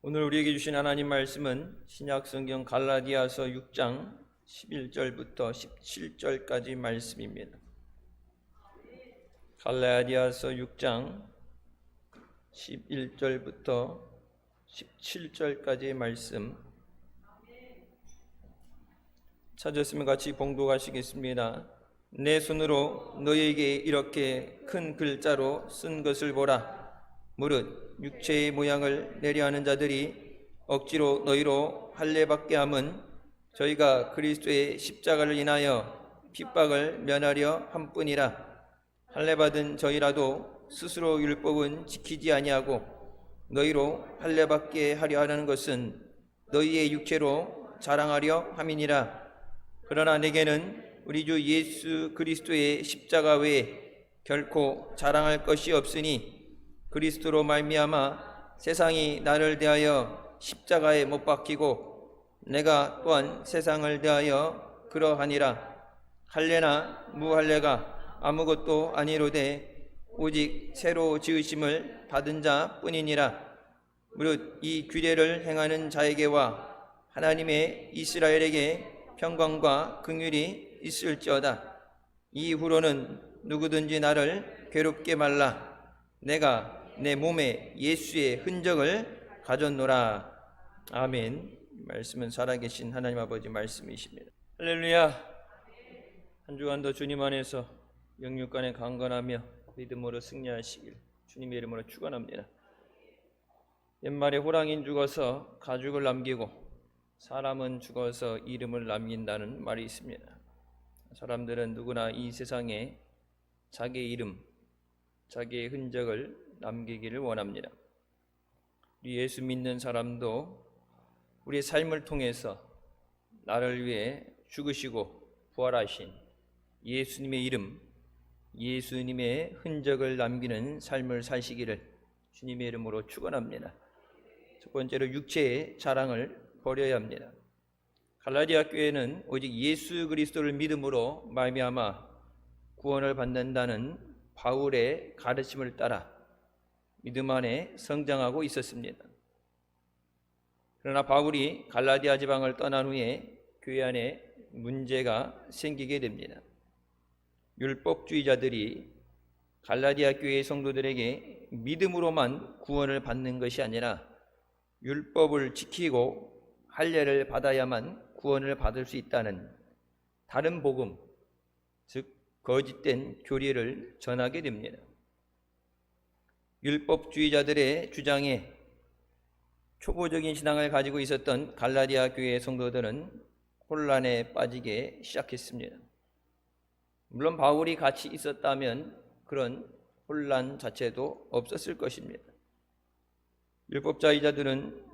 오늘 우리에게 주신 하나님 말씀은 신약성경 갈라디아서 6장 11절부터 17절까지 말씀입니다. 갈라디아서 6장 11절부터 17절까지의 말씀 찾았으면 같이 봉독하시겠습니다. 내 손으로 너희에게 이렇게 큰 글자로 쓴 것을 보라. 무릇 육체의 모양을 내려하는 자들이 억지로 너희로 할례받게 함은 저희가 그리스도의 십자가를 인하여 핍박을 면하려 함뿐이라. 할례받은 저희라도 스스로 율법은 지키지 아니하고 너희로 할례받게 하려 하는 것은 너희의 육체로 자랑하려 함이니라. 그러나 내게는 우리 주 예수 그리스도의 십자가 외에 결코 자랑할 것이 없으니 그리스도로 말미암아 세상이 나를 대하여 십자가에 못 박히고 내가 또한 세상을 대하여 그러하니라. 할례나 무할례가 아무것도 아니로되 오직 새로 지으심을 받은 자 뿐이니라. 무릇 이 규례를 행하는 자에게와 하나님의 이스라엘에게 평강과 긍휼이 있을지어다. 이후로는 누구든지 나를 괴롭게 말라. 내가 내 몸에 예수의 흔적을 가졌노라. 아멘. 말씀은 살아계신 하나님 아버지 말씀이십니다. 할렐루야. 한 주간도 주님 안에서 영육간에 강건하며 믿음으로 승리하시길 주님의 이름으로 축원합니다. 옛말에 호랑이는 죽어서 가죽을 남기고 사람은 죽어서 이름을 남긴다는 말이 있습니다. 사람들은 누구나 이 세상에 자기의 이름, 자기의 흔적을 남기기를 원합니다. 우리 예수 믿는 사람도 우리의 삶을 통해서 나를 위해 죽으시고 부활하신 예수님의 이름, 예수님의 흔적을 남기는 삶을 사시기를 주님의 이름으로 축원합니다. 첫 번째로 육체의 자랑을 버려야 합니다. 갈라디아 교회는 오직 예수 그리스도를 믿음으로 말미암아 구원을 받는다는 바울의 가르침을 따라 믿음 안에 성장하고 있었습니다. 그러나 바울이 갈라디아 지방을 떠난 후에 교회 안에 문제가 생기게 됩니다. 율법주의자들이 갈라디아 교회의 성도들에게 믿음으로만 구원을 받는 것이 아니라 율법을 지키고 할례를 받아야만 구원을 받을 수 있다는 다른 복음, 즉 거짓된 교리를 전하게 됩니다. 율법주의자들의 주장에 초보적인 신앙을 가지고 있었던 갈라디아 교회의 성도들은 혼란에 빠지게 시작했습니다. 물론 바울이 같이 있었다면 그런 혼란 자체도 없었을 것입니다. 율법주의자들은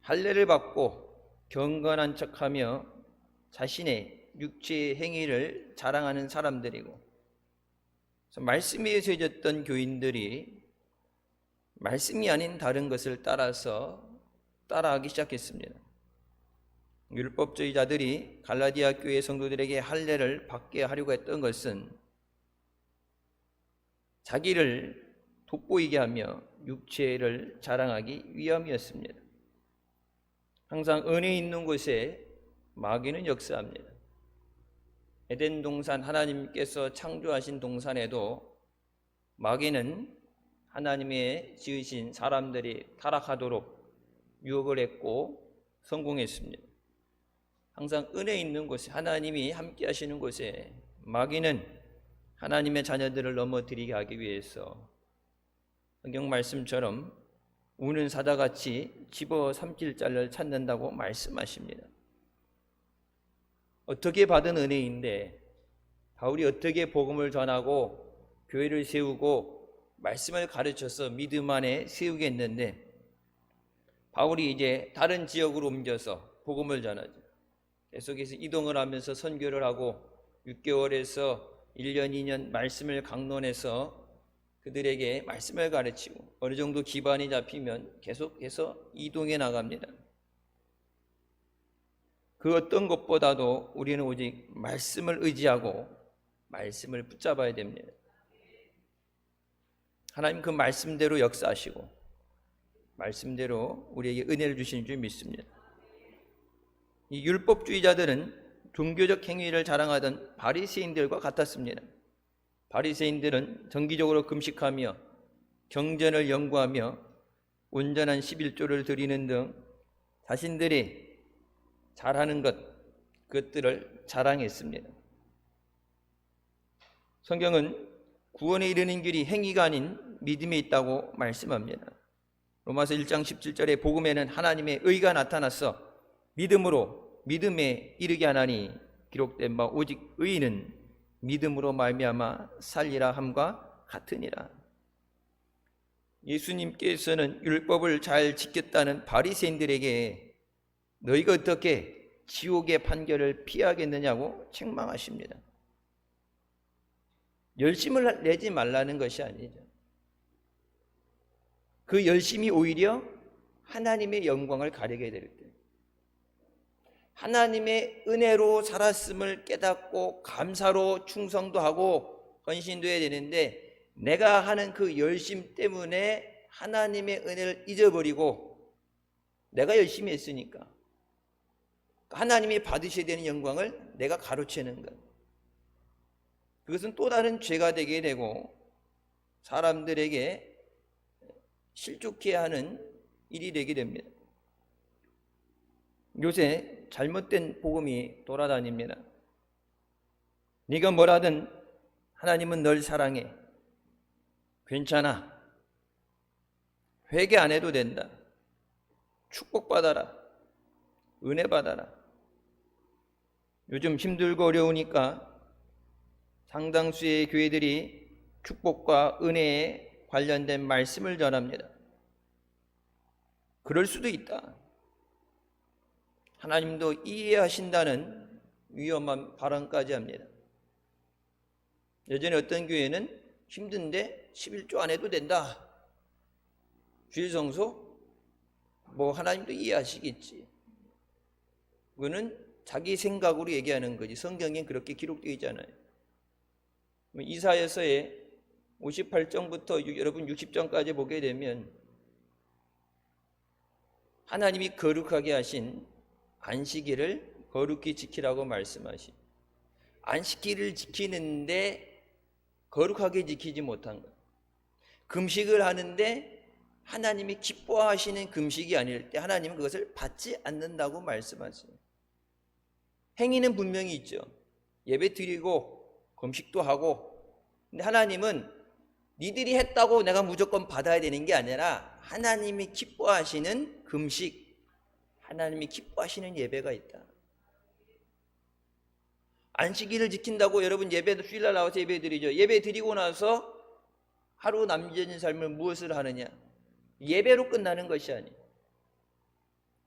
할례를 받고 경건한 척하며 자신의 육체의 행위를 자랑하는 사람들이고, 말씀에 세워졌던 교인들이 말씀이 아닌 다른 것을 따라하기 시작했습니다. 율법주의자들이 갈라디아 교회 성도들에게 할례를 받게 하려고 했던 것은 자기를 돋보이게 하며 육체를 자랑하기 위함이었습니다. 항상 은혜 있는 곳에 마귀는 역사합니다. 에덴 동산, 하나님께서 창조하신 동산에도 마귀는 하나님의 지으신 사람들이 타락하도록 유혹을 했고 성공했습니다. 항상 은혜 있는 곳에, 하나님이 함께 하시는 곳에 마귀는 하나님의 자녀들을 넘어뜨리게 하기 위해서 성경 말씀처럼 우는 사자같이 집어삼킬 자를 찾는다고 말씀하십니다. 어떻게 받은 은혜인데 바울이 어떻게 복음을 전하고 교회를 세우고 말씀을 가르쳐서 믿음 안에 세우겠는데 바울이 이제 다른 지역으로 옮겨서 복음을 전하죠. 계속해서 이동을 하면서 선교를 하고 6개월에서 1년, 2년 말씀을 강론해서 그들에게 말씀을 가르치고 어느 정도 기반이 잡히면 계속해서 이동해 나갑니다. 그 어떤 것보다도 우리는 오직 말씀을 의지하고 말씀을 붙잡아야 됩니다. 하나님 그 말씀대로 역사하시고 말씀대로 우리에게 은혜를 주시는 줄 믿습니다. 이 율법주의자들은 종교적 행위를 자랑하던 바리새인들과 같았습니다. 바리새인들은 정기적으로 금식하며 경전을 연구하며 온전한 11조를 드리는 등 자신들이 잘하는 그것들을 자랑했습니다. 성경은 구원에 이르는 길이 행위가 아닌 믿음에 있다고 말씀합니다. 로마서 1장 17절에 복음에는 하나님의 의가 나타나서 믿음으로 믿음에 이르게 하나니 기록된 바 오직 의인은 믿음으로 말미암아 살리라 함과 같으니라. 예수님께서는 율법을 잘 지켰다는 바리새인들에게 너희가 어떻게 지옥의 판결을 피하겠느냐고 책망하십니다. 열심을 내지 말라는 것이 아니죠. 그 열심이 오히려 하나님의 영광을 가리게 될 때, 하나님의 은혜로 살았음을 깨닫고 감사로 충성도 하고 헌신도 해야 되는데, 내가 하는 그 열심 때문에 하나님의 은혜를 잊어버리고 내가 열심히 했으니까 하나님이 받으셔야 되는 영광을 내가 가로채는 것, 그것은 또 다른 죄가 되게 되고 사람들에게 실족해 하는 일이 되게 됩니다. 요새 잘못된 복음이 돌아다닙니다. 네가 뭐라든 하나님은 널 사랑해, 괜찮아, 회개 안 해도 된다, 축복받아라, 은혜 받아라. 요즘 힘들고 어려우니까 상당수의 교회들이 축복과 은혜에 관련된 말씀을 전합니다. 그럴 수도 있다. 하나님도 이해하신다는 위험한 발언까지 합니다. 예전에 어떤 교회는 힘든데 11조 안 해도 된다, 주일 성소 뭐 하나님도 이해하시겠지. 그거는 자기 생각으로 얘기하는 거지 성경엔 그렇게 기록되어 있잖아요. 이사야서에 58장부터 여러분 60장까지 보게 되면 하나님이 거룩하게 하신 안식일을 거룩히 지키라고 말씀하시. 안식일을 지키는데 거룩하게 지키지 못한 것, 금식을 하는데 하나님이 기뻐하시는 금식이 아닐 때 하나님은 그것을 받지 않는다고 말씀하세요. 행위는 분명히 있죠. 예배 드리고 금식도 하고, 근데 하나님은 니들이 했다고 내가 무조건 받아야 되는 게 아니라 하나님이 기뻐하시는 금식, 하나님이 기뻐하시는 예배가 있다. 안식일을 지킨다고 여러분 예배 주일날 나와서 예배 드리죠. 예배 드리고 나서 하루 남겨진 삶을 무엇을 하느냐? 예배로 끝나는 것이 아니에요.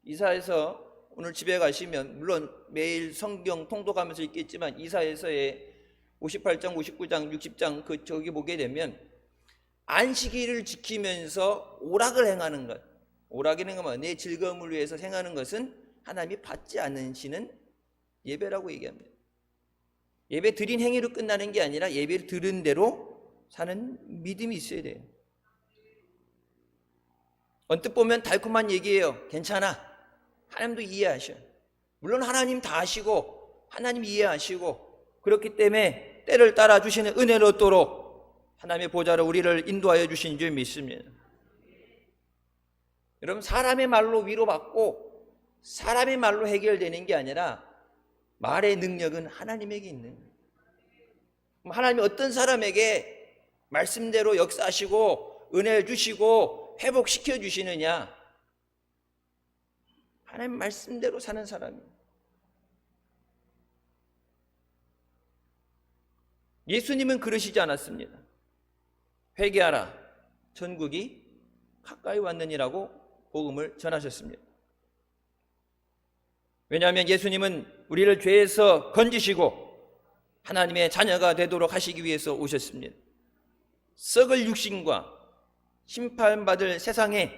이사에서 오늘 집에 가시면 물론 매일 성경 통독하면서 읽겠지만 이사에서의 58장, 59장, 60장 저기 보게 되면 안식일을 지키면서 오락을 행하는 것, 오락이라는 건 내 즐거움을 위해서 행하는 것은 하나님이 받지 않으시는 예배라고 얘기합니다. 예배 드린 행위로 끝나는 게 아니라 예배를 들은 대로 사는 믿음이 있어야 돼요. 언뜻 보면 달콤한 얘기예요. 괜찮아, 하나님도 이해하셔. 물론 하나님 다 아시고 하나님 이해하시고 그렇기 때문에 때를 따라 주시는 은혜를 얻도록 하나님의 보좌로 우리를 인도하여 주신 줄 믿습니다. 여러분, 사람의 말로 위로받고 사람의 말로 해결되는 게 아니라 말의 능력은 하나님에게 있는 거예요. 하나님이 어떤 사람에게 말씀대로 역사하시고 은혜를 주시고 회복시켜 주시느냐? 하나님 말씀대로 사는 사람이에요. 예수님은 그러시지 않았습니다. 회개하라, 천국이 가까이 왔느니라고 복음을 전하셨습니다. 왜냐하면 예수님은 우리를 죄에서 건지시고 하나님의 자녀가 되도록 하시기 위해서 오셨습니다. 썩을 육신과 심판받을 세상에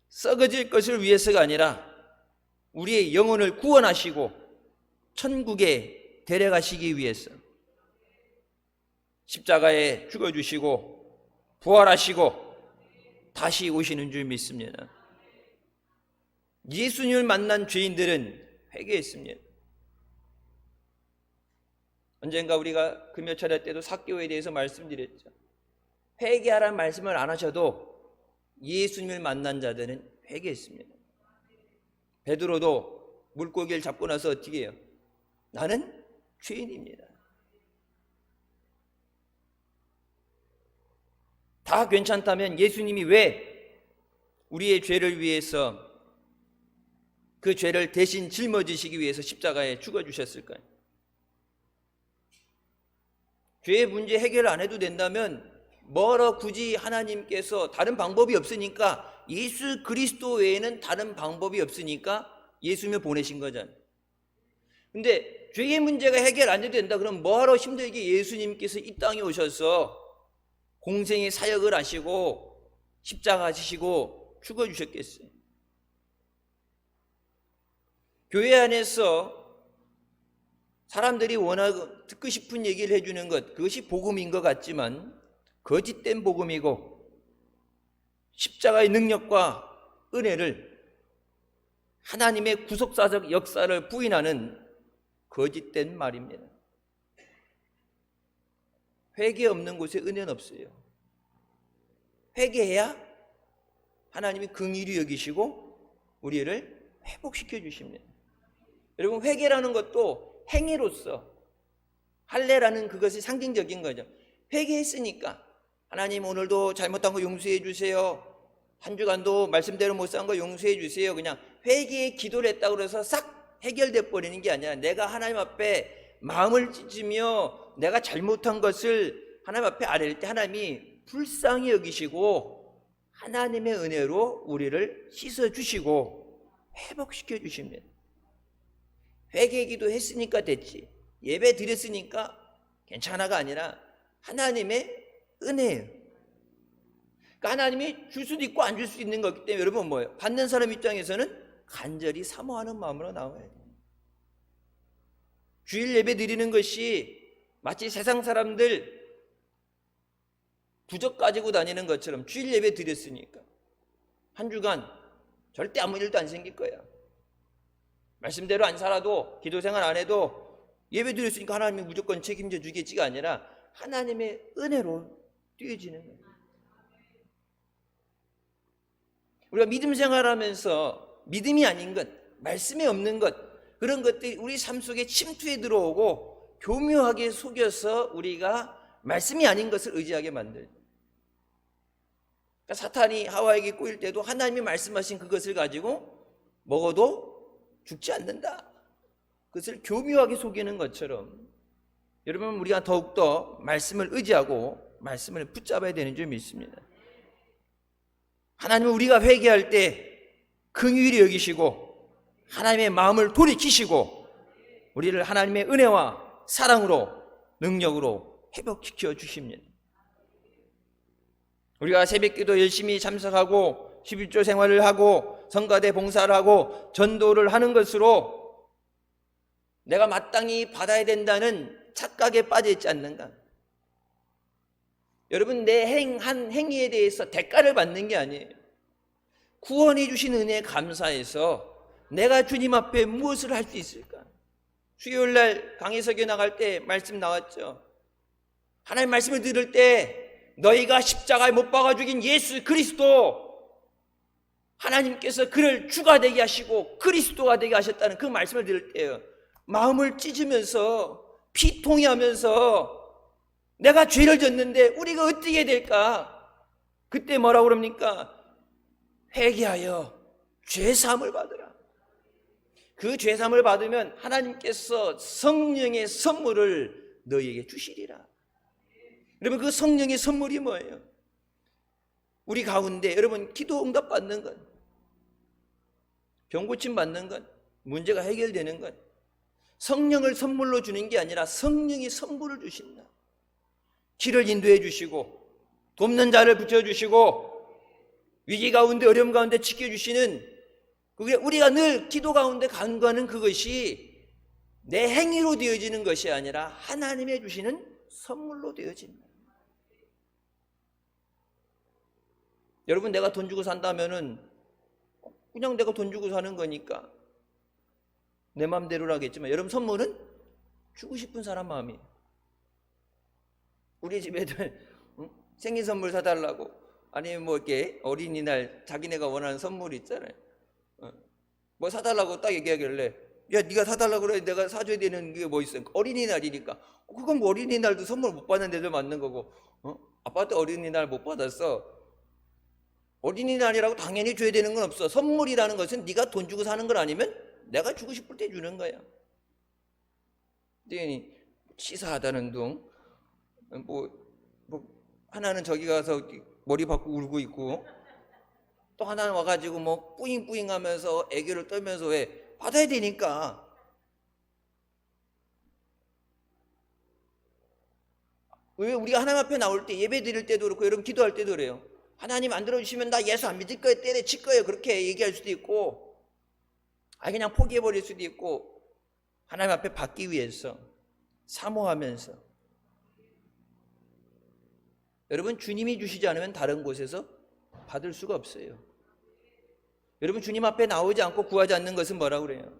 썩어질 것을 위해서가 아니라 우리의 영혼을 구원하시고 천국에 데려가시기 위해서 십자가에 죽어주시고 부활하시고 다시 오시는 줄 믿습니다. 예수님을 만난 죄인들은 회개했습니다. 언젠가 우리가 금요 차례 때도 삭개오에 대해서 말씀드렸죠. 회개하라는 말씀을 안 하셔도 예수님을 만난 자들은 회개했습니다. 베드로도 물고기를 잡고 나서 어떻게 해요? 나는 죄인입니다. 다 괜찮다면 예수님이 왜 우리의 죄를 위해서 그 죄를 대신 짊어지시기 위해서 십자가에 죽어주셨을까요? 죄의 문제 해결 안 해도 된다면 뭐러 굳이 하나님께서 다른 방법이 없으니까 예수 그리스도 외에는 다른 방법이 없으니까 예수님을 보내신 거잖아요. 근데 죄의 문제가 해결 안 해도 된다 그러면 뭐하러 힘들게 예수님께서 이 땅에 오셔서 공생의 사역을 하시고 십자가 지시고 죽어주셨겠어요. 교회 안에서 사람들이 워낙 듣고 싶은 얘기를 해주는 것, 그것이 복음인 것 같지만 거짓된 복음이고 십자가의 능력과 은혜를 하나님의 구속사적 역사를 부인하는 거짓된 말입니다. 회개 없는 곳에 은혜는 없어요. 회개해야 하나님이 긍휼히 여기시고 우리를 회복시켜 주십니다. 여러분, 회개라는 것도 행위로서 할례라는 그것이 상징적인 거죠. 회개했으니까 하나님 오늘도 잘못한 거 용서해 주세요. 한 주간도 말씀대로 못 산 거 용서해 주세요. 그냥 회개의 기도를 했다고 해서 싹 해결돼 버리는 게 아니라 내가 하나님 앞에 마음을 찢으며 내가 잘못한 것을 하나님 앞에 아뢰일 때 하나님이 불쌍히 여기시고 하나님의 은혜로 우리를 씻어주시고 회복시켜 주십니다. 회개 기도했으니까 됐지, 예배 드렸으니까 괜찮아가 아니라 하나님의 은혜예요. 그러니까 하나님이 줄 수도 있고 안 줄 수도 있는 거기 때문에 여러분 뭐예요? 받는 사람 입장에서는 간절히 사모하는 마음으로 나와야 돼요. 주일 예배 드리는 것이 마치 세상 사람들 부적 가지고 다니는 것처럼 주일 예배 드렸으니까 한 주간 절대 아무 일도 안 생길 거야. 말씀대로 안 살아도 기도 생활 안 해도 예배 드렸으니까 하나님이 무조건 책임져 주겠지가 아니라 하나님의 은혜로 뛰어지는 거예요. 우리가 믿음 생활하면서 믿음이 아닌 것, 말씀이 없는 것, 그런 것들이 우리 삶 속에 침투해 들어오고 교묘하게 속여서 우리가 말씀이 아닌 것을 의지하게 만들죠. 그러니까 사탄이 하와에게 꼬일 때도 하나님이 말씀하신 그것을 가지고 먹어도 죽지 않는다, 그것을 교묘하게 속이는 것처럼 여러분, 우리가 더욱더 말씀을 의지하고 말씀을 붙잡아야 되는 줄 믿습니다. 하나님은 우리가 회개할 때 긍휼히 여기시고 하나님의 마음을 돌이키시고 우리를 하나님의 은혜와 사랑으로 능력으로 회복시켜 주십니다. 우리가 새벽기도 열심히 참석하고 11조 생활을 하고 성가대 봉사를 하고 전도를 하는 것으로 내가 마땅히 받아야 된다는 착각에 빠져 있지 않는가? 여러분, 내 한 행위에 대해서 대가를 받는 게 아니에요. 구원해 주신 은혜에 감사해서 내가 주님 앞에 무엇을 할 수 있을까? 수요일날 강의석에 나갈 때 말씀 나왔죠. 하나님 말씀을 들을 때 너희가 십자가에 못 박아 죽인 예수 그리스도, 하나님께서 그를 주가 되게 하시고 그리스도가 되게 하셨다는 그 말씀을 들을 때요, 마음을 찢으면서 피통해하면서 내가 죄를 졌는데 우리가 어떻게 될까? 그때 뭐라고 그럽니까? 회개하여 죄사함을 받으라. 그 죄사함을 받으면 하나님께서 성령의 선물을 너희에게 주시리라. 여러분, 그 성령의 선물이 뭐예요? 우리 가운데 여러분 기도 응답 받는 것, 병 고침 받는 것, 문제가 해결되는 것, 성령을 선물로 주는 게 아니라 성령이 선물을 주신다. 길을 인도해 주시고 돕는 자를 붙여주시고 위기 가운데 어려움 가운데 지켜주시는, 그게 우리가 늘 기도 가운데 간구하는 그것이 내 행위로 되어지는 것이 아니라 하나님의 주시는 선물로 되어진다. 여러분, 내가 돈 주고 산다면은 그냥 내가 돈 주고 사는 거니까 내 마음대로라겠지만, 여러분, 선물은 주고 싶은 사람 마음이에요. 우리 집 애들 생일 선물 사달라고, 아니면 뭐 이렇게 어린이날 자기네가 원하는 선물 있잖아요. 뭐 사달라고 딱 얘기하길래, 야, 네가 사달라고 그래, 내가 사줘야 되는 게 뭐 있어? 어린이날이니까. 그건 뭐 어린이날도 선물 못 받는데도 맞는 거고, 아빠한테 어린이날 못 받았어. 어린이날이라고 당연히 줘야 되는 건 없어. 선물이라는 것은 네가 돈 주고 사는 건 아니면 내가 주고 싶을 때 주는 거야. 근데 치사하다는 둥, 뭐 하나는 저기 가서 머리 박고 울고 있고, 또 하나는 와가지고 뭐 뿌잉뿌잉 하면서 애교를 떨면서, 왜? 받아야 되니까. 왜 우리가 하나님 앞에 나올 때, 예배 드릴 때도 그렇고, 여러분 기도할 때도 그래요. 하나님 안 들어주시면 나 예수 안 믿을 거예요, 때려칠 거예요, 그렇게 얘기할 수도 있고, 그냥 포기해버릴 수도 있고, 하나님 앞에 받기 위해서 사모하면서. 여러분, 주님이 주시지 않으면 다른 곳에서 받을 수가 없어요. 여러분, 주님 앞에 나오지 않고 구하지 않는 것은 뭐라고 그래요?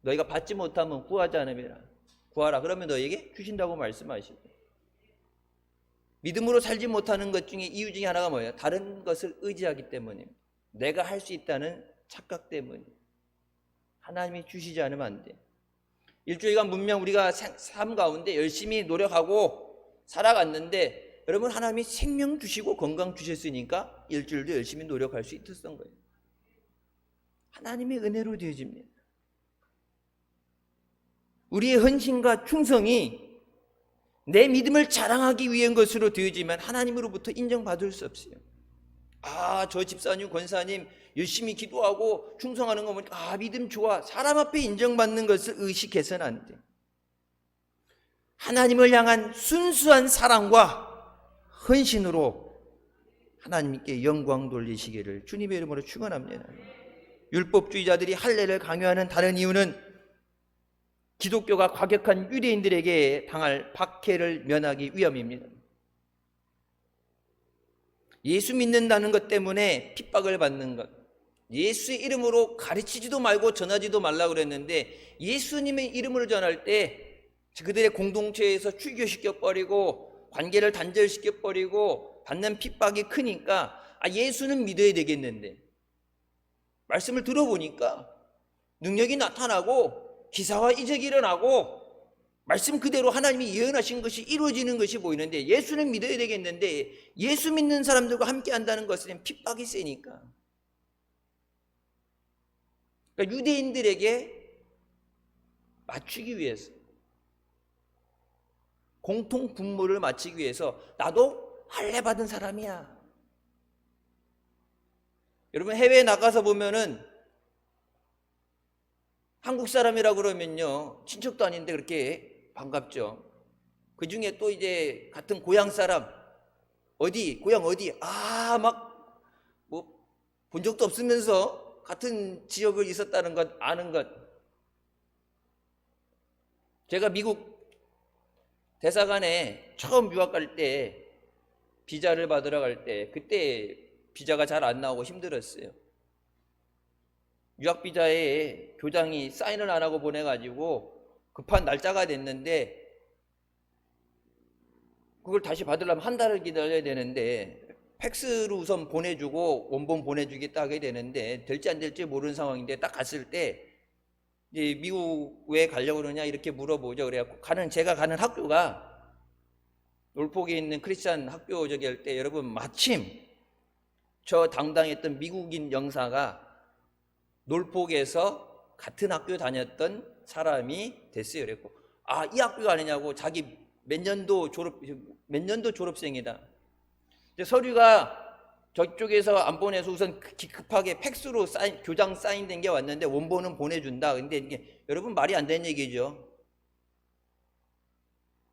너희가 받지 못하면 구하지 않음이라. 구하라 그러면 너희에게 주신다고 말씀하시고, 믿음으로 살지 못하는 것 중에 이유 중에 하나가 뭐예요? 다른 것을 의지하기 때문입니다. 내가 할 수 있다는 착각 때문입니다. 하나님이 주시지 않으면 안 돼. 일주일간 문명 우리가 삶 가운데 열심히 노력하고 살아갔는데, 여러분, 하나님이 생명 주시고 건강 주셨으니까 일주일도 열심히 노력할 수 있었던 거예요. 하나님의 은혜로 되어집니다. 우리의 헌신과 충성이 내 믿음을 자랑하기 위한 것으로 되어지면 하나님으로부터 인정받을 수 없어요. 저 집사님, 권사님 열심히 기도하고 충성하는 거 보니까 믿음 좋아. 사람 앞에 인정받는 것을 의식해서는 안 돼. 하나님을 향한 순수한 사랑과 헌신으로 하나님께 영광 돌리시기를 주님의 이름으로 축원합니다. 율법주의자들이 할례를 강요하는 다른 이유는 기독교가 과격한 유대인들에게 당할 박해를 면하기 위함입니다. 예수 믿는다는 것 때문에 핍박을 받는 것, 예수의 이름으로 가르치지도 말고 전하지도 말라고 그랬는데, 예수님의 이름을 전할 때 그들의 공동체에서 출교시켜버리고 관계를 단절시켜버리고 받는 핍박이 크니까 예수는 믿어야 되겠는데, 말씀을 들어보니까 능력이 나타나고 기사와 이적이 일어나고 말씀 그대로 하나님이 예언하신 것이 이루어지는 것이 보이는데, 예수는 믿어야 되겠는데 예수 믿는 사람들과 함께 한다는 것은 핍박이 세니까, 그러니까 유대인들에게 맞추기 위해서, 공통 분모를 맞추기 위해서 나도 할례 받은 사람이야. 여러분, 해외에 나가서 보면은 한국 사람이라고 그러면요, 친척도 아닌데 그렇게 반갑죠. 그 중에 또 이제 같은 고향 사람, 고향 어디, 막 뭐 본 적도 없으면서 같은 지역을 있었다는 것, 아는 것. 제가 미국 대사관에 처음 유학 갈 때, 비자를 받으러 갈 때, 그때 비자가 잘 안 나오고 힘들었어요. 유학 비자에 교장이 사인을 안 하고 보내가지고 급한 날짜가 됐는데, 그걸 다시 받으려면 한 달을 기다려야 되는데, 팩스로 우선 보내주고 원본 보내주겠다 하게 되는데, 될지 안 될지 모르는 상황인데, 딱 갔을 때 이제 미국 왜 가려고 그러냐 이렇게 물어보죠. 그래갖고 제가 가는 학교가 놀폭에 있는 크리스찬 학교 저기 할 때, 여러분, 마침 저 당당했던 미국인 영사가 놀폭에서 같은 학교 다녔던 사람이 됐어요. 그랬고, 이 학교가 아니냐고, 자기 몇 년도 졸업생이다. 서류가 저쪽에서 안 보내서 우선 급하게 팩스로 교장 사인된 게 왔는데 원본은 보내준다. 근데 이게 여러분 말이 안 되는 얘기죠.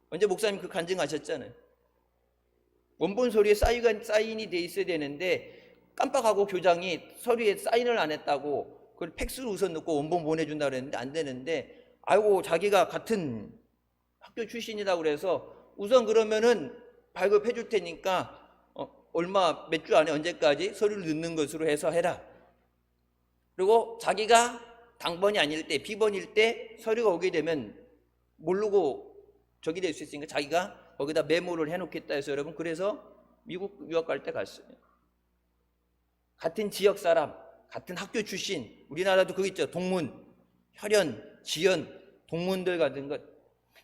언제 목사님 그 간증하셨잖아요. 원본 서류에 사인이 돼 있어야 되는데 깜빡하고 교장이 서류에 사인을 안 했다고 그걸 팩스로 우선 넣고 원본 보내준다 그랬는데 안 되는데, 자기가 같은 학교 출신이다 그래서 우선 그러면은 발급해 줄 테니까 얼마 몇 주 안에 언제까지 서류를 넣는 것으로 해서 해라. 그리고 자기가 당번이 아닐 때, 비번일 때 서류가 오게 되면 모르고 적이 될 수 있으니까 자기가 거기다 메모를 해놓겠다 해서 여러분, 그래서 미국 유학 갈 때 갔어요. 같은 지역 사람, 같은 학교 출신, 우리나라도 그거 있죠. 동문, 혈연, 지연, 동문들 같은 것.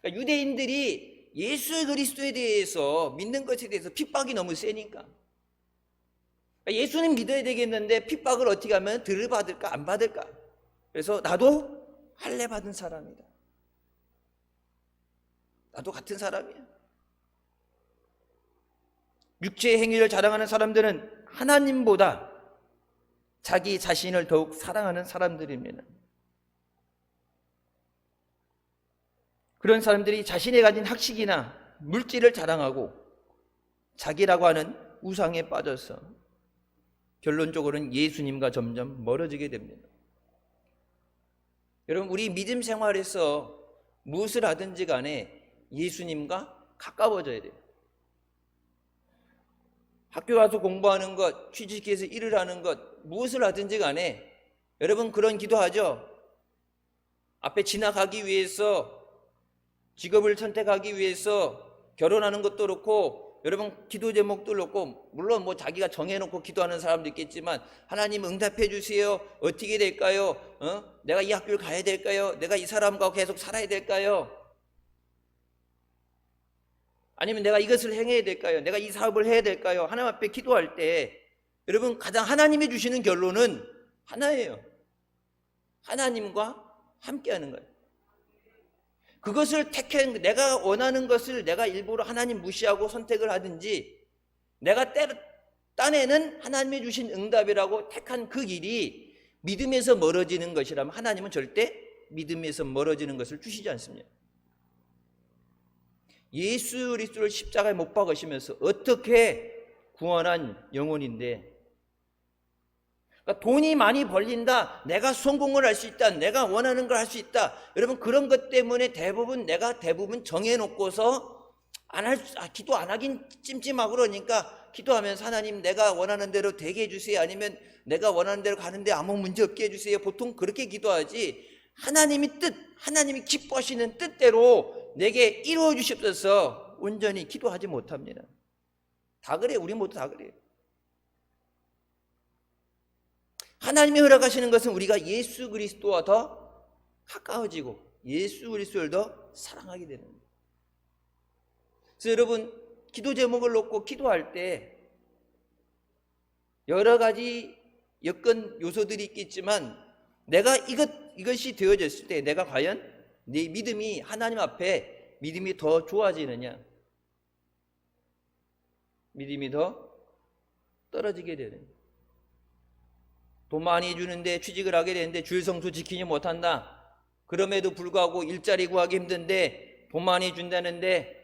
그러니까 유대인들이 예수 그리스도에 대해서 믿는 것에 대해서 핍박이 너무 세니까. 그러니까 예수는 믿어야 되겠는데 핍박을 어떻게 하면 들을 받을까 안 받을까. 그래서 나도 할례 받은 사람이다. 나도 같은 사람이야. 육체의 행위를 자랑하는 사람들은 하나님보다 자기 자신을 더욱 사랑하는 사람들입니다. 그런 사람들이 자신이 가진 학식이나 물질을 자랑하고 자기라고 하는 우상에 빠져서 결론적으로는 예수님과 점점 멀어지게 됩니다. 여러분, 우리 믿음 생활에서 무엇을 하든지 간에 예수님과 가까워져야 돼요. 학교 가서 공부하는 것, 취직해서 일을 하는 것, 무엇을 하든지 간에 여러분 그런 기도하죠? 앞에 지나가기 위해서, 직업을 선택하기 위해서, 결혼하는 것도 그렇고 여러분 기도 제목도 그렇고, 물론 뭐 자기가 정해놓고 기도하는 사람도 있겠지만, 하나님 응답해 주세요. 어떻게 될까요? 내가 이 학교를 가야 될까요? 내가 이 사람과 계속 살아야 될까요? 아니면 내가 이것을 행해야 될까요? 내가 이 사업을 해야 될까요? 하나님 앞에 기도할 때 여러분 가장 하나님이 주시는 결론은 하나예요. 하나님과 함께하는 거예요. 그것을 내가 원하는 것을 내가 일부러 하나님 무시하고 선택을 하든지, 내가 딴에는 하나님이 주신 응답이라고 택한 그 길이 믿음에서 멀어지는 것이라면 하나님은 절대 믿음에서 멀어지는 것을 주시지 않습니다. 예수 그리스도를 십자가에 못 박으시면서 어떻게 구원한 영혼인데, 그러니까 돈이 많이 벌린다, 내가 성공을 할 수 있다, 내가 원하는 걸 할 수 있다, 여러분 그런 것 때문에 내가 대부분 정해놓고서 기도 안 하긴 찜찜하고 그러니까 기도하면서 하나님 내가 원하는 대로 되게 해주세요, 아니면 내가 원하는 대로 가는데 아무 문제 없게 해주세요. 보통 그렇게 기도하지, 하나님이 기뻐하시는 뜻대로 내게 이루어 주십소서 온전히 기도하지 못합니다. 다 그래요. 우리 모두 다 그래요. 하나님이 허락하시는 것은 우리가 예수 그리스도와 더 가까워지고 예수 그리스도를 더 사랑하게 되는 거예요. 그래서 여러분 기도 제목을 놓고 기도할 때 여러 가지 여건 요소들이 있겠지만, 내가 이것이 되어졌을 때 내가 과연 내 믿음이 하나님 앞에 믿음이 더 좋아지느냐, 믿음이 더 떨어지게 되는, 돈 많이 주는데 취직을 하게 되는데 주일 성수 지키지 못한다. 그럼에도 불구하고 일자리 구하기 힘든데 돈 많이 준다는데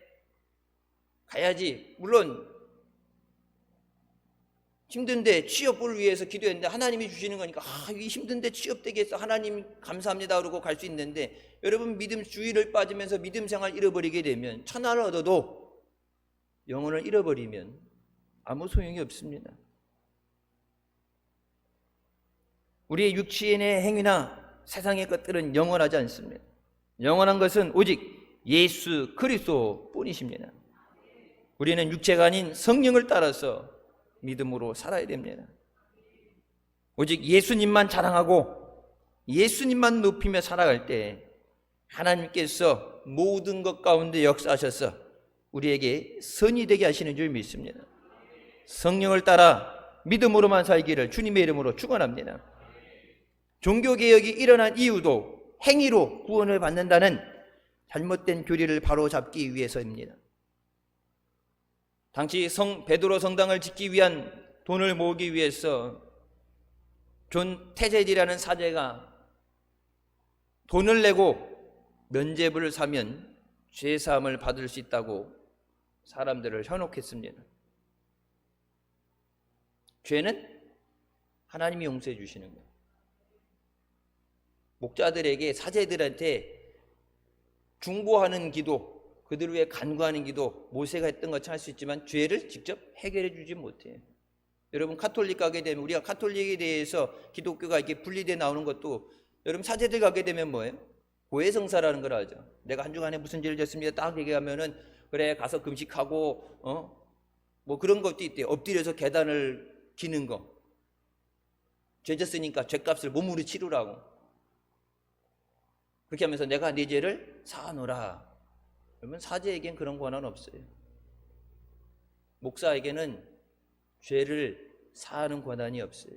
가야지. 물론 힘든데 취업을 위해서 기도했는데 하나님이 주시는 거니까 이게 힘든데 취업되겠어, 하나님 감사합니다 그러고 갈 수 있는데, 여러분 믿음 주의를 빠지면서 믿음 생활 잃어버리게 되면, 천하를 얻어도 영혼을 잃어버리면 아무 소용이 없습니다. 우리의 육신의 행위나 세상의 것들은 영원하지 않습니다. 영원한 것은 오직 예수 그리스도 뿐이십니다. 우리는 육체가 아닌 성령을 따라서 믿음으로 살아야 됩니다. 오직 예수님만 자랑하고 예수님만 높이며 살아갈 때 하나님께서 모든 것 가운데 역사하셔서 우리에게 선이 되게 하시는 줄 믿습니다. 성령을 따라 믿음으로만 살기를 주님의 이름으로 축원합니다. 종교개혁이 일어난 이유도 행위로 구원을 받는다는 잘못된 교리를 바로잡기 위해서입니다. 당시 베드로 성당을 짓기 위한 돈을 모으기 위해서 존 테제디라는 사제가 돈을 내고 면죄부를 사면 죄사함을 받을 수 있다고 사람들을 현혹했습니다. 죄는 하나님이 용서해 주시는 거예요. 목자들에게, 사제들한테 중보하는 기도, 그들을 위해 간구하는 기도, 모세가 했던 것처럼 할 수 있지만 죄를 직접 해결해 주지 못해요. 여러분 카톨릭 가게 되면, 우리가 카톨릭에 대해서 기독교가 이렇게 분리돼 나오는 것도, 여러분 사제들 가게 되면 뭐예요? 고해성사라는 걸 하죠. 내가 한 주간에 무슨 죄를 졌습니다 딱 얘기하면은, 그래 가서 금식하고 뭐 그런 것도 있대요. 엎드려서 계단을 기는 거, 죄 졌으니까 죄값을 몸으로 치르라고. 그렇게 하면서 내가 네 죄를 사하노라. 그러면 사제에겐 그런 권한 없어요. 목사에게는 죄를 사하는 권한이 없어요.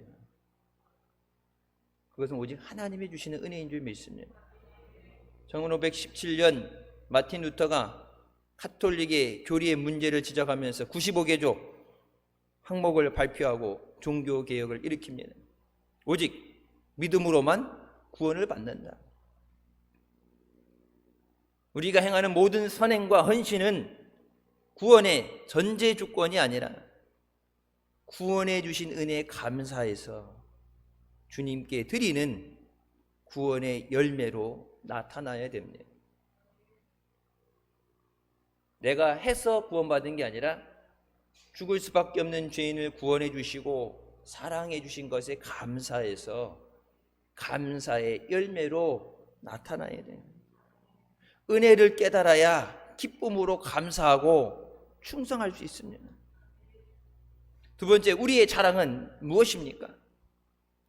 그것은 오직 하나님이 주시는 은혜인 줄 믿습니다. 1517년 마틴 루터가 카톨릭의 교리의 문제를 지적하면서 95개조 항목을 발표하고 종교개혁을 일으킵니다. 오직 믿음으로만 구원을 받는다. 우리가 행하는 모든 선행과 헌신은 구원의 전제 조건이 아니라 구원해 주신 은혜에 감사해서 주님께 드리는 구원의 열매로 나타나야 됩니다. 내가 해서 구원받은 게 아니라 죽을 수밖에 없는 죄인을 구원해 주시고 사랑해 주신 것에 감사해서 감사의 열매로 나타나야 돼요. 은혜를 깨달아야 기쁨으로 감사하고 충성할 수 있습니다. 두 번째, 우리의 자랑은 무엇입니까?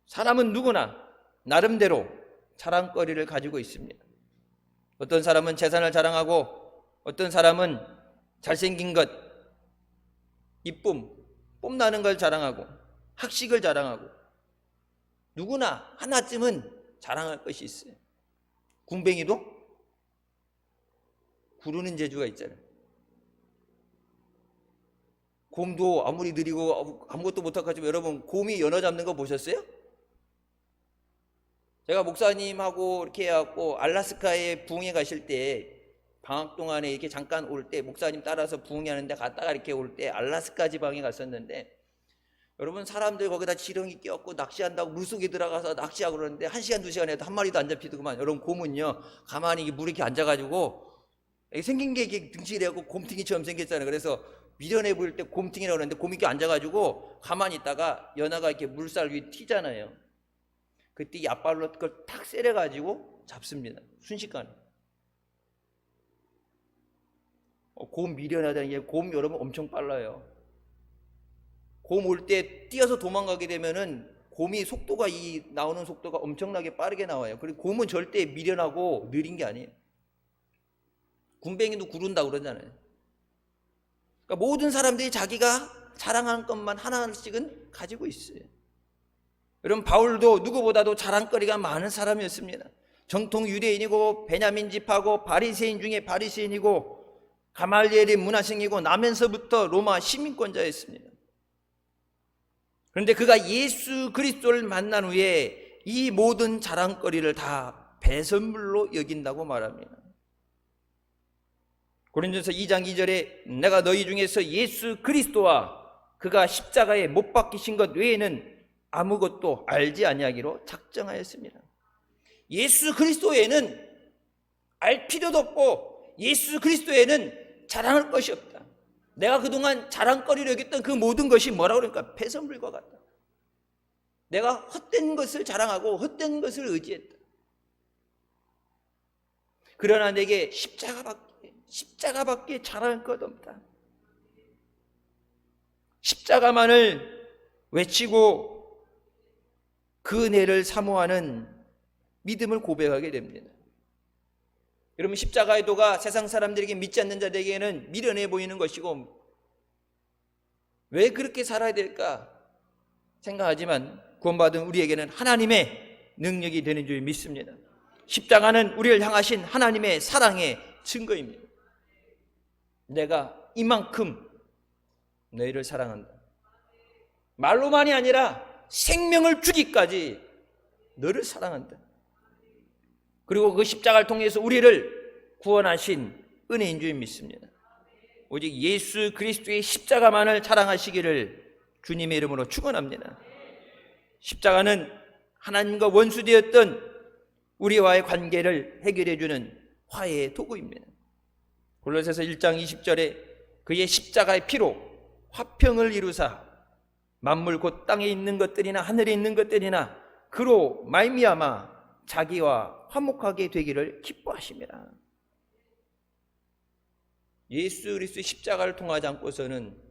사람은 누구나 나름대로 자랑거리를 가지고 있습니다. 어떤 사람은 재산을 자랑하고, 어떤 사람은 잘생긴 것, 이쁨, 뽐나는 걸 자랑하고, 학식을 자랑하고, 누구나 하나쯤은 자랑할 것이 있어요. 군뱅이도 구르는 재주가 있잖아요. 곰도 아무리 느리고 아무것도 못하고 하지만, 여러분 곰이 연어 잡는 거 보셨어요? 제가 목사님하고 이렇게 해갖고 알라스카에 부흥회 가실 때, 방학 동안에 이렇게 잠깐 올 때, 목사님 따라서 부흥회 하는데 갔다가 이렇게 올 때 알라스카 지방에 갔었는데, 여러분 사람들 거기다 지렁이 끼얹고 낚시한다고 물속에 들어가서 낚시하고 그러는데 1시간 2시간 해도 한 마리도 안 잡히더구만. 여러분 곰은요, 가만히 물에 이렇게 앉아가지고, 생긴 게 이렇게 등치래고 곰탱이처럼 생겼잖아요. 그래서 미련해 보일 때 곰탱이라고 그러는데, 곰이 이렇게 앉아가지고 가만히 있다가 연어가 이렇게 물살 위에 튀잖아요. 그때 얕발로 그걸 탁 세려가지고 잡습니다. 순식간에. 곰 미련하다는 게, 곰 여러분 엄청 빨라요. 곰 올 때 뛰어서 도망가게 되면은 곰이 속도가, 나오는 속도가 엄청나게 빠르게 나와요. 그리고 곰은 절대 미련하고 느린 게 아니에요. 군뱅이도 구른다고 그러잖아요. 그러니까 모든 사람들이 자기가 자랑하는 것만 하나씩은 가지고 있어요. 여러분 바울도 누구보다도 자랑거리가 많은 사람이었습니다. 정통 유대인이고 베냐민 집하고 바리새인 중에 바리새인이고 가말리엘의 문화생이고 나면서부터 로마 시민권자였습니다. 그런데 그가 예수 그리스도를 만난 후에 이 모든 자랑거리를 다 배설물로 여긴다고 말합니다. 고린도전서 2장 2절에 내가 너희 중에서 예수 그리스도와 그가 십자가에 못 박히신 것 외에는 아무것도 알지 아니하기로 작정하였습니다. 예수 그리스도에는 알 필요도 없고 예수 그리스도에는 자랑할 것이 없다. 내가 그동안 자랑거리로 여겼던 그 모든 것이 뭐라고 그러니까 폐선물과 같다. 내가 헛된 것을 자랑하고 헛된 것을 의지했다. 그러나 내게 십자가밖에 자랑할 것 없다. 십자가만을 외치고 그 은혜를 사모하는 믿음을 고백하게 됩니다. 여러분 십자가의 도가 세상 사람들에게 믿지 않는 자들에게는 미련해 보이는 것이고 왜 그렇게 살아야 될까 생각하지만 구원받은 우리에게는 하나님의 능력이 되는 줄 믿습니다. 십자가는 우리를 향하신 하나님의 사랑의 증거입니다. 내가 이만큼 너희를 사랑한다. 말로만이 아니라 생명을 주기까지 너를 사랑한다. 그리고 그 십자가를 통해서 우리를 구원하신 은혜인 줄 믿습니다. 오직 예수 그리스도의 십자가만을 자랑하시기를 주님의 이름으로 축원합니다. 십자가는 하나님과 원수되었던 우리와의 관계를 해결해 주는 화해의 도구입니다. 골로새서 1장 20절에 그의 십자가의 피로 화평을 이루사 만물 곧 땅에 있는 것들이나 하늘에 있는 것들이나 그로 말미암아 자기와 화목하게 되기를 기뻐하심이라. 예수 그리스도의 십자가를 통하지 않고서는,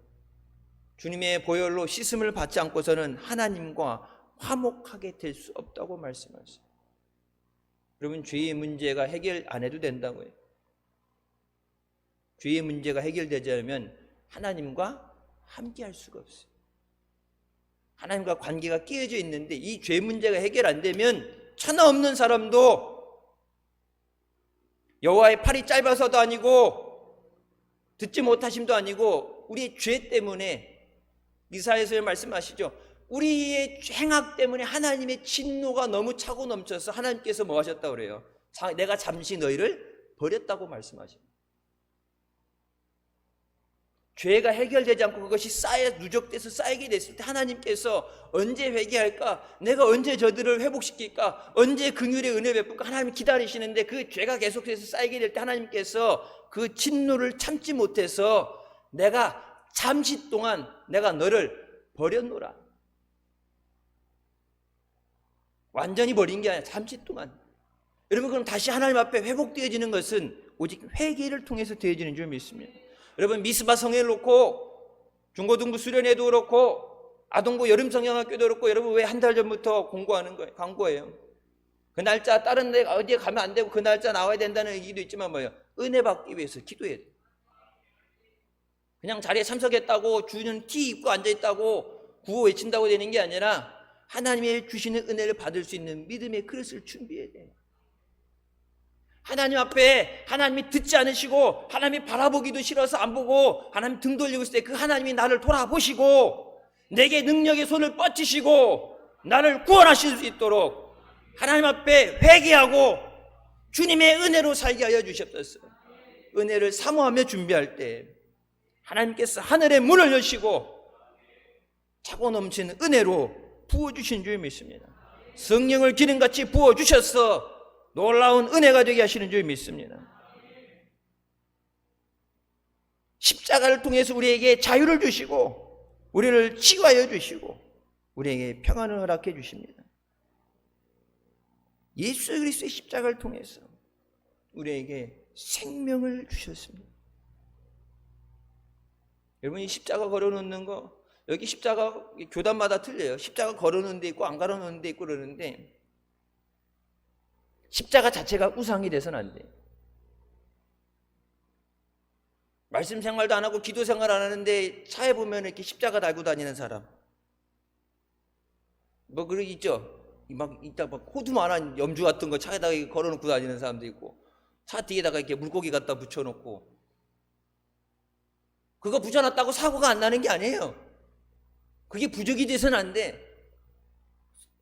주님의 보혈로 씻음을 받지 않고서는 하나님과 화목하게 될 수 없다고 말씀하셨어요. 여러분, 죄의 문제가 해결 안 해도 된다고요. 죄의 문제가 해결되지 않으면 하나님과 함께할 수가 없어요. 하나님과 관계가 깨어져 있는데 이 죄 문제가 해결 안 되면 천하 없는 사람도 여호와의 팔이 짧아서도 아니고 듣지 못하심도 아니고 우리의 죄 때문에, 이사야서에 말씀하시죠. 우리의 행악 때문에 하나님의 진노가 너무 차고 넘쳐서 하나님께서 뭐 하셨다고 그래요? 내가 잠시 너희를 버렸다고 말씀하십니다. 죄가 해결되지 않고 그것이 누적돼서 쌓이게 됐을 때 하나님께서 언제 회개할까? 내가 언제 저들을 회복시킬까? 언제 긍휼의 은혜 베풀까? 하나님이 기다리시는데 그 죄가 계속해서 쌓이게 될 때 하나님께서 그 진노를 참지 못해서 내가 잠시 동안 내가 너를 버렸노라. 완전히 버린 게 아니라 잠시 동안. 여러분, 그럼 다시 하나님 앞에 회복되어지는 것은 오직 회개를 통해서 되어지는 줄 믿습니다. 여러분, 미스바 성회를 놓고 중고등부 수련회도 그렇고 아동부 여름성경학교도 그렇고 여러분 왜 한 달 전부터 공고하는 거예요? 광고예요. 그 날짜 다른 데 어디에 가면 안 되고 그 날짜 나와야 된다는 얘기도 있지만 뭐예요? 은혜 받기 위해서 기도해야 돼요. 그냥 자리에 참석했다고 주는 티 입고 앉아있다고 구호 외친다고 되는 게 아니라 하나님의 주시는 은혜를 받을 수 있는 믿음의 그릇을 준비해야 돼요. 하나님 앞에 하나님이 듣지 않으시고 하나님이 바라보기도 싫어서 안 보고 하나님 등 돌리고 있을 때 그 하나님이 나를 돌아보시고 내게 능력의 손을 뻗치시고 나를 구원하실 수 있도록 하나님 앞에 회개하고 주님의 은혜로 살게 하여 주셨어요. 은혜를 사모하며 준비할 때 하나님께서 하늘의 문을 여시고 차고 넘치는 은혜로 부어주신 줄 믿습니다. 성령을 기름같이 부어주셔서 놀라운 은혜가 되게 하시는 줄 믿습니다. 십자가를 통해서 우리에게 자유를 주시고 우리를 치유하여 주시고 우리에게 평안을 허락해 주십니다. 예수 그리스도의 십자가를 통해서 우리에게 생명을 주셨습니다. 여러분, 이 십자가 걸어놓는 거, 여기 십자가 교단마다 틀려요. 십자가 걸어놓는 데 있고 안 걸어놓는 데 있고 그러는데 십자가 자체가 우상이 돼서는 안 돼요. 말씀 생활도 안 하고 기도 생활 안 하는데 차에 보면 이렇게 십자가 달고 다니는 사람 뭐 그러기 있죠. 막 이따 막 호두만한 염주 같은 거 차에다가 걸어놓고 다니는 사람도 있고 차 뒤에다가 이렇게 물고기 갖다 붙여놓고, 그거 붙여놨다고 사고가 안 나는 게 아니에요. 그게 부적이 돼서는 안 돼.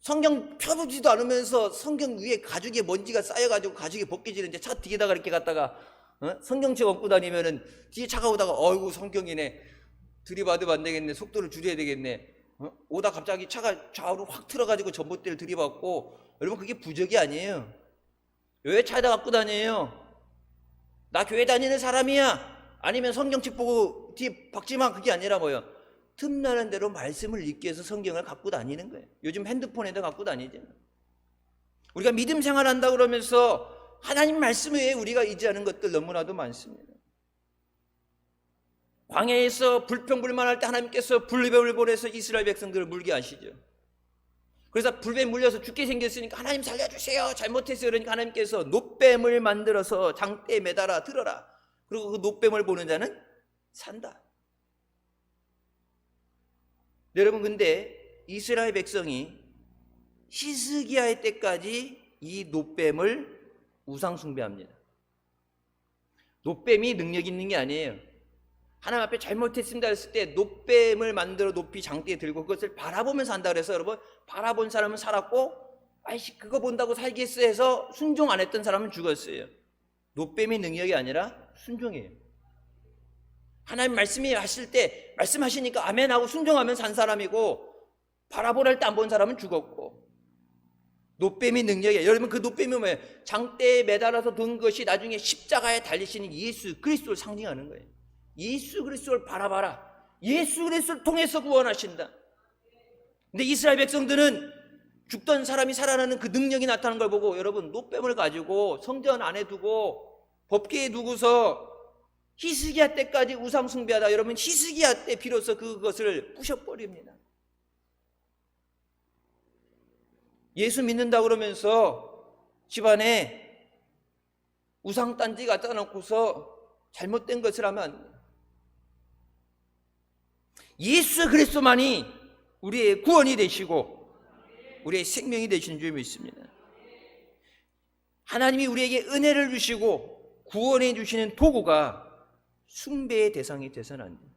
성경 펴보지도 않으면서 성경 위에 가죽에 먼지가 쌓여가지고 가죽이 벗겨지는데 차 뒤에다가 이렇게 갖다가 성경책 얹고 다니면은 뒤에 차가 오다가 어이구 성경이네, 들이받으면 안 되겠네, 속도를 줄여야 되겠네, 오다 갑자기 차가 좌우로 확 틀어가지고 전봇대를 들이받고, 여러분 그게 부적이 아니에요. 왜 차에다 갖고 다녀요? 나 교회 다니는 사람이야, 아니면 성경책 보고 뒤에 박지마, 그게 아니라 뭐예요? 틈나는 대로 말씀을 읽기 위해서 성경을 갖고 다니는 거예요. 요즘 핸드폰에다 갖고 다니잖아요. 우리가 믿음 생활한다 그러면서 하나님 말씀 외에 우리가 의지하는 것들 너무나도 많습니다. 광야에서 불평불만할 때 하나님께서 불뱀을 보내서 이스라엘 백성들을 물게 하시죠. 그래서 불뱀 물려서 죽게 생겼으니까 하나님 살려주세요, 잘못했어요. 그러니까 하나님께서 놋뱀을 만들어서 장대에 매달아 들어라. 그리고 그 놋뱀을 보는 자는 산다. 여러분, 근데 이스라엘 백성이 히스기야의 때까지 이 놋뱀을 우상 숭배합니다. 놋뱀이 능력 있는 게 아니에요. 하나님 앞에 잘못했습니다 했을 때 놋뱀을 만들어 높이 장대에 들고 그것을 바라보면서 한다 그래서, 여러분, 바라본 사람은 살았고 아이씨 그거 본다고 살겠어 해서 순종 안 했던 사람은 죽었어요. 놋뱀이 능력이 아니라 순종이에요. 하나님 말씀이 하실 때 말씀하시니까 아멘하고 순종하면 산 사람이고 바라보랄 때 안 본 사람은 죽었고, 노뱀의 능력이에요. 여러분, 그 노뱀이 뭐예요? 장대에 매달아서 든 것이 나중에 십자가에 달리시는 예수 그리스도를 상징하는 거예요. 예수 그리스도를 바라봐라. 예수 그리스도를 통해서 구원하신다. 근데 이스라엘 백성들은 죽던 사람이 살아나는 그 능력이 나타나는 걸 보고, 여러분, 노뱀을 가지고 성전 안에 두고 법궤에 두고서 히스기야 때까지 우상 숭배하다. 여러분, 히스기야 때 비로소 그것을 부셔버립니다. 예수 믿는다 그러면서 집안에 우상 단지 갖다 놓고서 잘못된 것을 하면 안 돼요. 예수 그리스도만이 우리의 구원이 되시고 우리의 생명이 되시는 줄 믿습니다. 하나님이 우리에게 은혜를 주시고 구원해 주시는 도구가 숭배의 대상이 돼서는 안 돼요.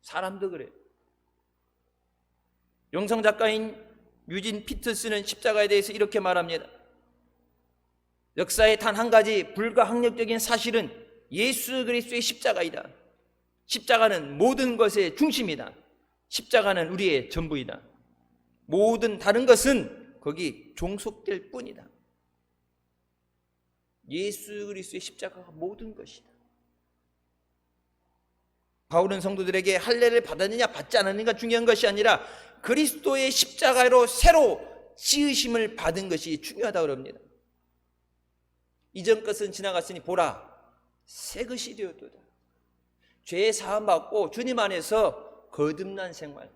사람도 그래요. 영성작가인 유진 피터스는 십자가에 대해서 이렇게 말합니다. 역사의 단 한 가지 불가항력적인 사실은 예수 그리스도의 십자가이다. 십자가는 모든 것의 중심이다. 십자가는 우리의 전부이다. 모든 다른 것은 거기 종속될 뿐이다. 예수 그리스도의 십자가가 모든 것이다. 바울은 성도들에게 할례를 받았느냐 받지 않았느냐가 중요한 것이 아니라 그리스도의 십자가로 새로 지으심을 받은 것이 중요하다고 합니다. 이전 것은 지나갔으니 보라, 새 것이 되었도다. 죄 사함 받고 주님 안에서 거듭난 생활,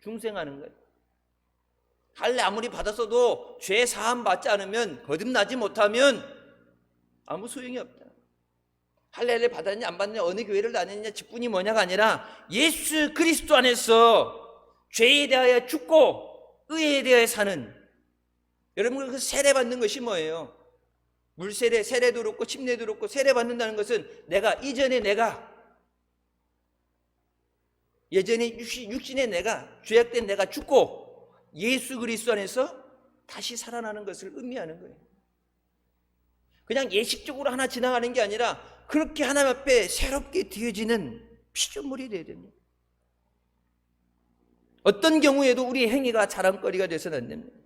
중생하는 것. 할례 아무리 받았어도 죄 사함 받지 않으면, 거듭나지 못하면 아무 소용이 없다. 할례를 받았느냐 안 받느냐, 어느 교회를 다녔느냐, 직분이 뭐냐가 아니라 예수 그리스도 안에서 죄에 대하여 죽고 의에 대하여 사는, 여러분, 그 세례 받는 것이 뭐예요? 물세례, 세례도 그렇고 침례도 그렇고, 세례 받는다는 것은 예전에 육신의 내가, 죄악된 내가 죽고 예수 그리스도 안에서 다시 살아나는 것을 의미하는 거예요. 그냥 예식적으로 하나 지나가는 게 아니라 그렇게 하나님 앞에 새롭게 되어지는 피조물이 되어야 됩니다. 어떤 경우에도 우리의 행위가 자랑거리가 돼서는 안 됩니다.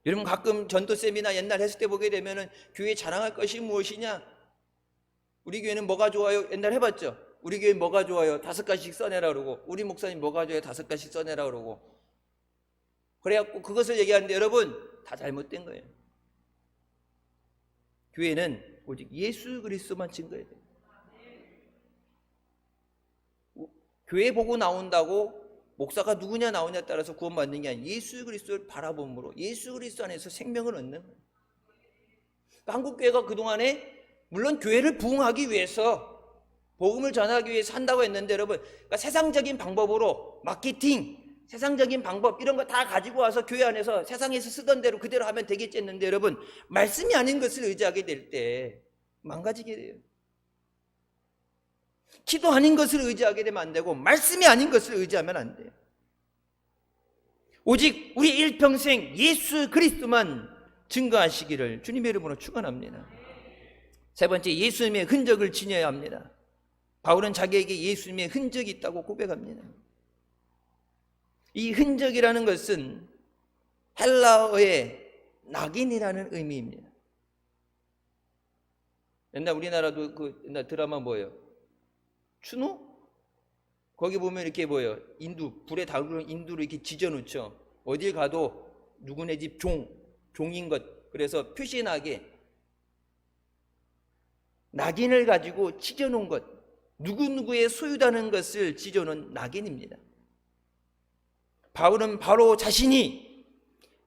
여러분, 가끔 전도쌤이나 옛날 했을 때 보게 되면은 교회 자랑할 것이 무엇이냐? 우리 교회는 뭐가 좋아요? 옛날 해봤죠? 우리 교회 뭐가 좋아요? 5가지씩 써내라 그러고, 우리 목사님 뭐가 좋아요? 5가지씩 써내라 그러고. 그래갖고 그것을 얘기하는데, 여러분, 다 잘못된 거예요. 교회는 오직 예수 그리스도만 증거해야 돼요. 교회 보고 나온다고 목사가 누구냐 나오냐에 따라서 구원받는 게 아니라 예수 그리스도를 바라봄으로 예수 그리스도 안에서 생명을 얻는 거예요. 그러니까 한국교회가 그동안에 물론 교회를 부흥하기 위해서, 복음을 전하기 위해서 한다고 했는데, 여러분, 그러니까 세상적인 방법으로 마케팅, 세상적인 방법 이런 거 다 가지고 와서 교회 안에서 세상에서 쓰던 대로 그대로 하면 되겠지 했는데, 여러분, 말씀이 아닌 것을 의지하게 될 때 망가지게 돼요. 기도 아닌 것을 의지하게 되면 안 되고, 말씀이 아닌 것을 의지하면 안 돼요. 오직 우리 일평생 예수 그리스도만 증거하시기를 주님의 이름으로 축원합니다. 세 번째, 예수님의 흔적을 지녀야 합니다. 바울은 자기에게 예수님의 흔적이 있다고 고백합니다. 이 흔적이라는 것은 헬라어의 낙인이라는 의미입니다. 옛날 우리나라도 그 옛날 드라마 뭐예요? 추노? 거기 보면 이렇게 뭐예요? 불에 달구는 인두를 이렇게 지져놓죠. 어딜 가도 누구네 집 종인 것. 그래서 표시나게 낙인을 가지고 찢어놓은 것, 누구누구의 소유다는 것을 찢어놓은 낙인입니다. 바울은 바로 자신이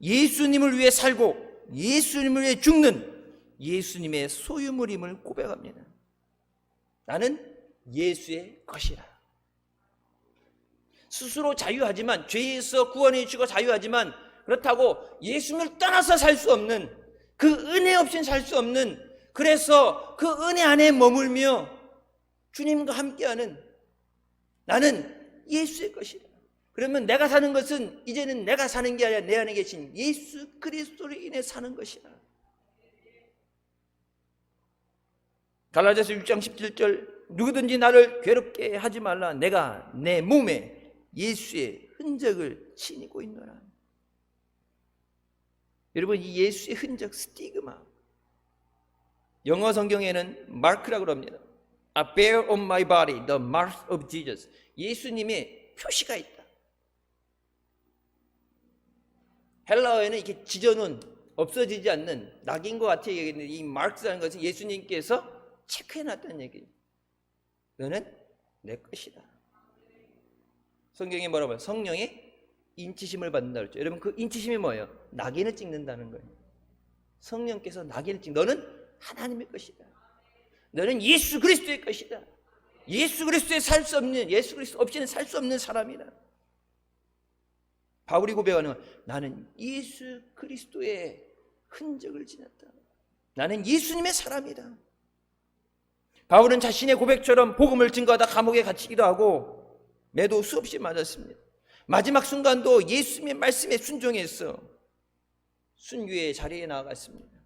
예수님을 위해 살고 예수님을 위해 죽는 예수님의 소유물임을 고백합니다. 나는 예수의 것이라. 스스로 자유하지만, 죄에서 구원해 주시고 자유하지만, 그렇다고 예수님을 떠나서 살 수 없는, 그 은혜 없이는 살 수 없는, 그래서 그 은혜 안에 머물며 주님과 함께하는, 나는 예수의 것이라. 그러면 내가 사는 것은 이제는 내가 사는 게 아니라 내 안에 계신 예수 그리스도로 인해 사는 것이라. 갈라디아서 6장 17절, 누구든지 나를 괴롭게 하지 말라. 내가 내 몸에 예수의 흔적을 지니고 있노라. 여러분, 이 예수의 흔적, 스티그마, 영어 성경에는 마크라고 합니다. I bear on my body the mark of Jesus. 예수님의 표시가 있다. 헬라어에는 이렇게 지져놓은, 없어지지 않는 낙인과 같이 얘기했는데, 이 마크라는 것은 예수님께서 체크해놨다는 얘기예요. 너는 내 것이다. 성경에 뭐라고 해요? 성령의 인치심을 받는다 그랬죠. 여러분, 그 인치심이 뭐예요? 낙인을 찍는다는 거예요. 성령께서 낙인을 너는 하나님의 것이다. 너는 예수 그리스도의 것이다. 예수 그리스도에 살 수 없는, 예수 그리스도 없이는 살 수 없는 사람이다. 바울이 고백하는 건 나는 예수 그리스도의 흔적을 지녔다. 나는 예수님의 사람이다. 바울은 자신의 고백처럼 복음을 증거하다 감옥에 갇히기도 하고 매도 수없이 맞았습니다. 마지막 순간도 예수님의 말씀에 순종해서 순교의 자리에 나아갔습니다.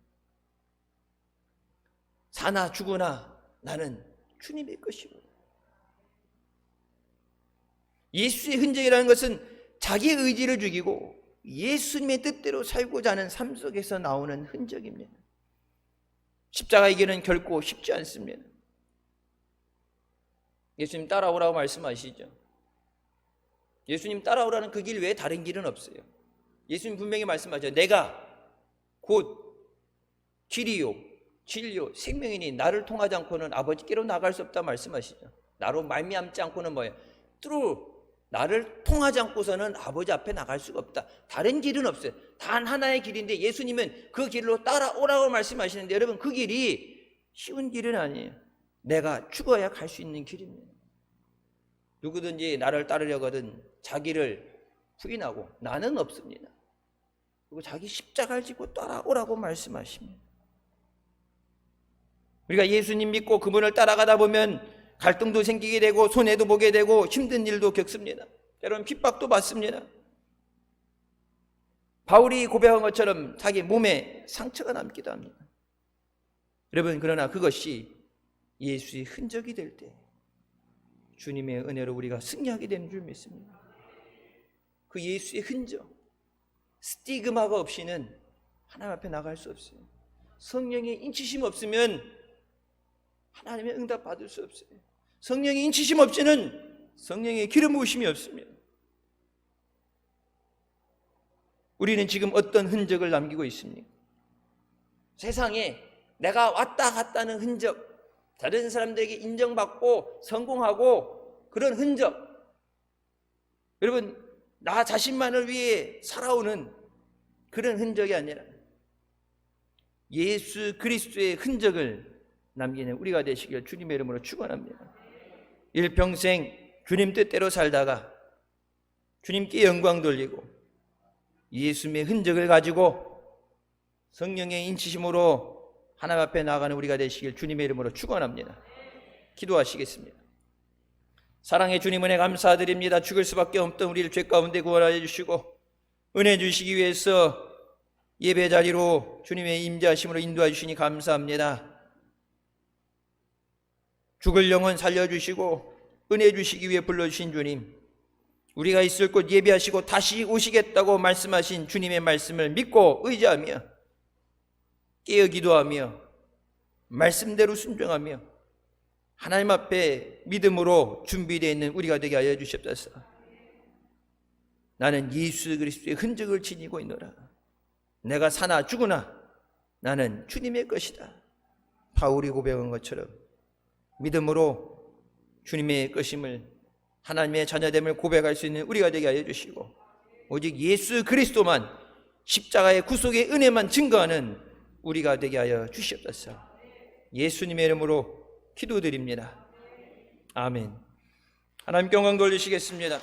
사나 죽으나 나는 주님의 것이고. 예수의 흔적이라는 것은 자기의 의지를 죽이고 예수님의 뜻대로 살고자 하는 삶 속에서 나오는 흔적입니다. 십자가의 길은 결코 쉽지 않습니다. 예수님 따라오라고 말씀하시죠. 예수님 따라오라는 그 길 외에 다른 길은 없어요. 예수님 분명히 말씀하죠. 내가 곧 길이요 진리요 생명이니 나를 통하지 않고는 아버지께로 나갈 수 없다 말씀하시죠. 나로 말미암지 않고는 뭐예요? through 나를 통하지 않고서는 아버지 앞에 나갈 수가 없다. 다른 길은 없어요. 단 하나의 길인데 예수님은 그 길로 따라오라고 말씀하시는데, 여러분, 그 길이 쉬운 길은 아니에요. 내가 죽어야 갈 수 있는 길입니다. 누구든지 나를 따르려거든 자기를 부인하고 나는 없습니다. 그리고 자기 십자가를 지고 따라오라고 말씀하십니다. 우리가 예수님 믿고 그분을 따라가다 보면 갈등도 생기게 되고 손해도 보게 되고 힘든 일도 겪습니다. 때로는 핍박도 받습니다. 바울이 고백한 것처럼 자기 몸에 상처가 남기도 합니다. 여러분, 그러나 그것이 예수의 흔적이 될 때 주님의 은혜로 우리가 승리하게 되는 줄 믿습니다. 그 예수의 흔적, 스티그마가 없이는 하나님 앞에 나갈 수 없어요. 성령의 인치심 없으면 하나님의 응답 받을 수 없어요. 성령의 인치심 없이는 성령의 기름 부으심이 없습니다. 우리는 지금 어떤 흔적을 남기고 있습니까? 세상에 내가 왔다 갔다는 흔적, 다른 사람들에게 인정받고 성공하고 그런 흔적, 여러분, 나 자신만을 위해 살아오는 그런 흔적이 아니라 예수 그리스도의 흔적을 남기는 우리가 되시길 주님의 이름으로 축원합니다. 일평생 주님 뜻대로 살다가 주님께 영광 돌리고 예수님의 흔적을 가지고 성령의 인치심으로 하나님 앞에 나아가는 우리가 되시길 주님의 이름으로 축원합니다. 기도하시겠습니다. 사랑의 주님, 은혜 감사드립니다. 죽을 수밖에 없던 우리를 죄 가운데 구원하여 주시고 은혜 주시기 위해서 예배 자리로 주님의 임재하심으로 인도해 주시니 감사합니다. 죽을 영혼 살려주시고 은혜 주시기 위해 불러주신 주님, 우리가 있을 곳 예비하시고 다시 오시겠다고 말씀하신 주님의 말씀을 믿고 의지하며 깨어 기도하며 말씀대로 순종하며 하나님 앞에 믿음으로 준비되어 있는 우리가 되게 하여 주시옵소서. 나는 예수 그리스도의 흔적을 지니고 있노라. 내가 사나 죽으나 나는 주님의 것이다. 바울이 고백한 것처럼 믿음으로 주님의 것임을, 하나님의 자녀됨을 고백할 수 있는 우리가 되게 하여 주시고 오직 예수 그리스도만, 십자가의 구속의 은혜만 증거하는 우리가 되게 하여 주시옵소서. 예수님의 이름으로 기도드립니다. 아멘. 하나님께 영광 돌리시겠습니다.